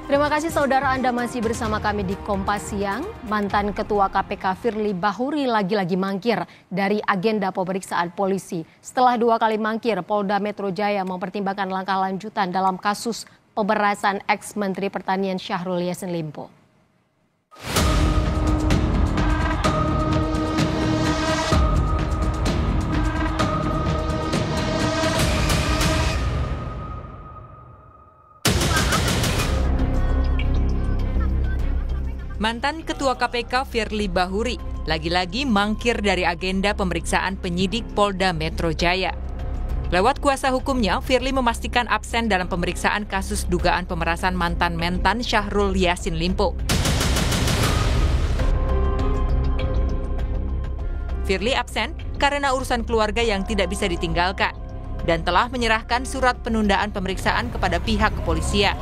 Terima kasih saudara, Anda masih bersama kami di Kompas Siang. Mantan Ketua KPK Firly Bahuri lagi-lagi mangkir dari agenda pemeriksaan polisi. Setelah 2 kali mangkir, Polda Metro Jaya mempertimbangkan langkah lanjutan dalam kasus pemerasan ex-Menteri Pertanian Syahrul Yassin Limpo. Mantan Ketua KPK Firly Bahuri lagi-lagi mangkir dari agenda pemeriksaan penyidik Polda Metro Jaya. Lewat kuasa hukumnya, Firly memastikan absen dalam pemeriksaan kasus dugaan pemerasan mantan Mentan Syahrul Yassin Limpo. Firly absen karena urusan keluarga yang tidak bisa ditinggalkan dan telah menyerahkan surat penundaan pemeriksaan kepada pihak kepolisian.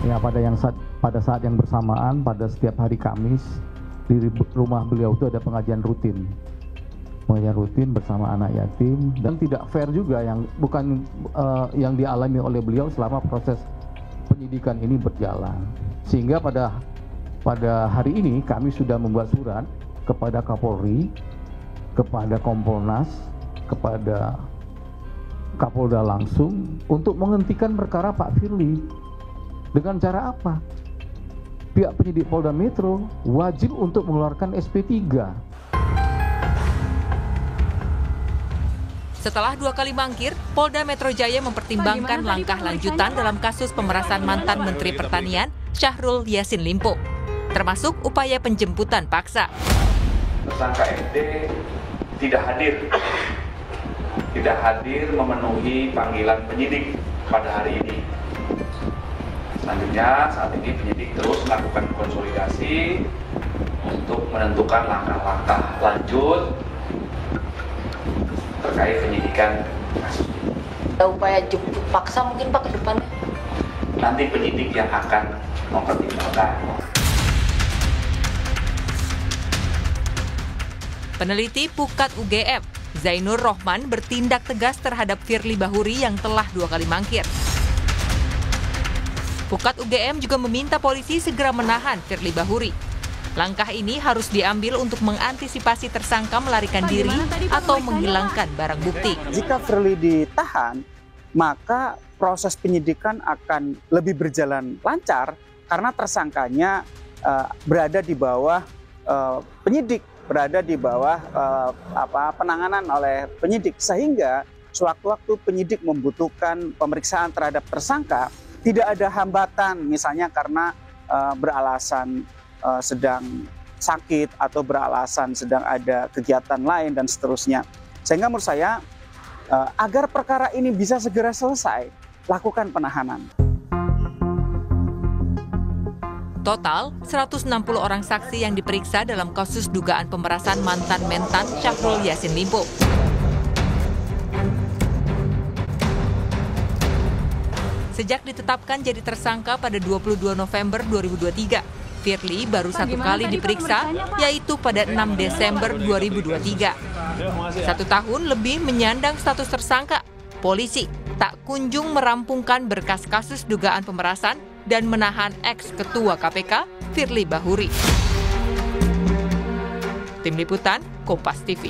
Ya, pada saat yang bersamaan, pada setiap hari Kamis di rumah beliau itu ada pengajian rutin bersama anak yatim, dan tidak fair juga yang yang dialami oleh beliau selama proses penyidikan ini berjalan. Sehingga pada hari ini kami sudah membuat surat kepada Kapolri, kepada Kompolnas, kepada Kapolda langsung untuk menghentikan perkara Pak Firly. Dengan cara apa? Pihak penyidik Polda Metro wajib untuk mengeluarkan SP3. Setelah 2 kali mangkir, Polda Metro Jaya mempertimbangkan langkah lanjutan dalam kasus pemerasan mantan Menteri Pertanian Syahrul Yassin Limpo, termasuk upaya penjemputan paksa. Tersangka MD tidak hadir memenuhi panggilan penyidik pada hari ini. Selanjutnya, saat ini penyidik terus melakukan konsolidasi untuk menentukan langkah-langkah lanjut terkait penyidikan kasus ini. Upaya jemput paksa mungkin Pak ke depan? Nanti penyidik yang akan mempertimbangkan. Peneliti Pukat UGM, Zainur Rohman bertindak tegas terhadap Firly Bahuri yang telah 2 kali mangkir. Pukat UGM juga meminta polisi segera menahan Firly Bahuri. Langkah ini harus diambil untuk mengantisipasi tersangka melarikan diri atau menghilangkan barang bukti. Jika Firly ditahan, maka proses penyidikan akan lebih berjalan lancar karena tersangkanya berada di bawah penyidik, berada di bawah penanganan oleh penyidik, sehingga sewaktu-waktu penyidik membutuhkan pemeriksaan terhadap tersangka, tidak ada hambatan, misalnya karena beralasan sedang sakit atau beralasan sedang ada kegiatan lain dan seterusnya. Sehingga menurut saya agar perkara ini bisa segera selesai, lakukan penahanan. Total 160 orang saksi yang diperiksa dalam kasus dugaan pemerasan mantan Mentan Syahrul Yassin Limpo. Sejak ditetapkan jadi tersangka pada 22 November 2023, Firly baru 1 kali diperiksa, yaitu pada 6 Desember 2023. 1 tahun lebih menyandang status tersangka, polisi tak kunjung merampungkan berkas kasus dugaan pemerasan dan menahan ex-ketua KPK Firly Bahuri. Tim Liputan, Kompas TV.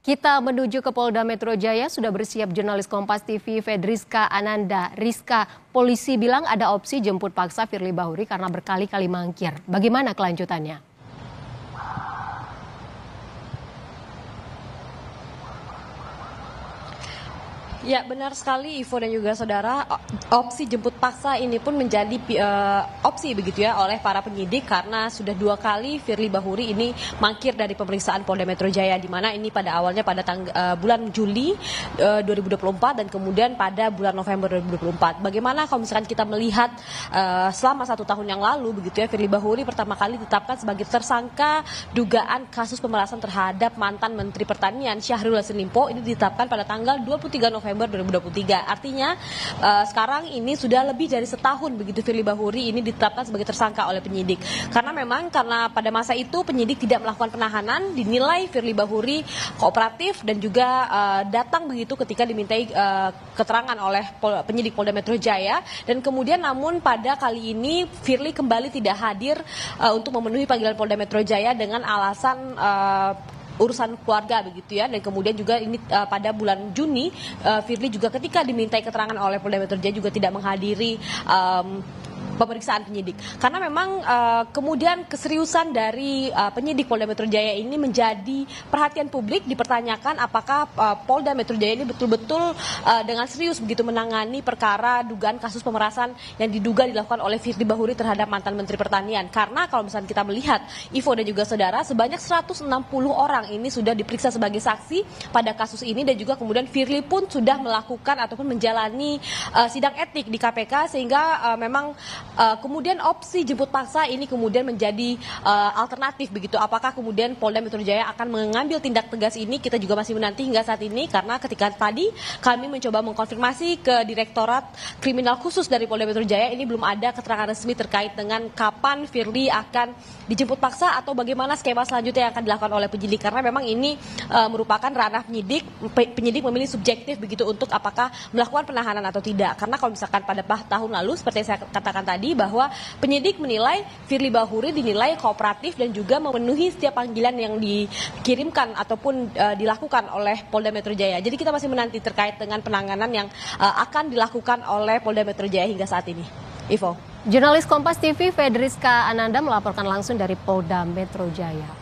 Kita menuju ke Polda Metro Jaya, sudah bersiap jurnalis Kompas TV Fedriska Ananda. Rizka, polisi bilang ada opsi jemput paksa Firly Bahuri karena berkali-kali mangkir. Bagaimana kelanjutannya? Ya, benar sekali Ivo dan juga saudara, opsi jemput paksa ini pun menjadi opsi begitu ya oleh para penyidik karena sudah 2 kali Firly Bahuri ini mangkir dari pemeriksaan Polda Metro Jaya, di mana ini pada awalnya pada bulan Juli 2024 dan kemudian pada bulan November 2024. Bagaimana kalau misalkan kita melihat selama 1 tahun yang lalu begitu ya, Firly Bahuri pertama kali ditetapkan sebagai tersangka dugaan kasus pemerasan terhadap mantan Menteri Pertanian Syahrul Yassin Limpo, ini ditetapkan pada tanggal 23 November November 2023. Artinya sekarang ini sudah lebih dari setahun begitu Firly Bahuri ini ditetapkan sebagai tersangka oleh penyidik. Karena pada masa itu penyidik tidak melakukan penahanan, dinilai Firly Bahuri kooperatif dan juga datang begitu ketika dimintai keterangan oleh penyidik Polda Metro Jaya, dan kemudian namun pada kali ini Firly kembali tidak hadir untuk memenuhi panggilan Polda Metro Jaya dengan alasan urusan keluarga begitu ya, dan kemudian juga ini pada bulan Juni Firly juga ketika dimintai keterangan oleh Polda Metro Jaya juga tidak menghadiri pemeriksaan penyidik, karena memang kemudian keseriusan dari penyidik Polda Metro Jaya ini menjadi perhatian publik, dipertanyakan apakah Polda Metro Jaya ini betul-betul dengan serius begitu menangani perkara dugaan kasus pemerasan yang diduga dilakukan oleh Firly Bahuri terhadap mantan Menteri Pertanian. Karena kalau misalnya kita melihat Ivo dan juga saudara, sebanyak 160 orang ini sudah diperiksa sebagai saksi pada kasus ini, dan juga kemudian Firly pun sudah melakukan ataupun menjalani sidang etik di KPK, sehingga memang kemudian opsi jemput paksa ini kemudian menjadi alternatif begitu. Apakah kemudian Polda Metro Jaya akan mengambil tindak tegas ini, kita juga masih menanti hingga saat ini, karena ketika tadi kami mencoba mengkonfirmasi ke Direktorat Kriminal Khusus dari Polda Metro Jaya, ini belum ada keterangan resmi terkait dengan kapan Firly akan dijemput paksa atau bagaimana skema selanjutnya yang akan dilakukan oleh penyidik, karena memang ini merupakan ranah penyidik memilih subjektif begitu untuk apakah melakukan penahanan atau tidak. Karena kalau misalkan pada tahun lalu seperti yang saya katakan tadi, bahwa penyidik menilai Firly Bahuri dinilai kooperatif dan juga memenuhi setiap panggilan yang dikirimkan ataupun dilakukan oleh Polda Metro Jaya. Jadi kita masih menanti terkait dengan penanganan yang akan dilakukan oleh Polda Metro Jaya hingga saat ini. Ivo. Jurnalis Kompas TV Fedriska Ananda melaporkan langsung dari Polda Metro Jaya.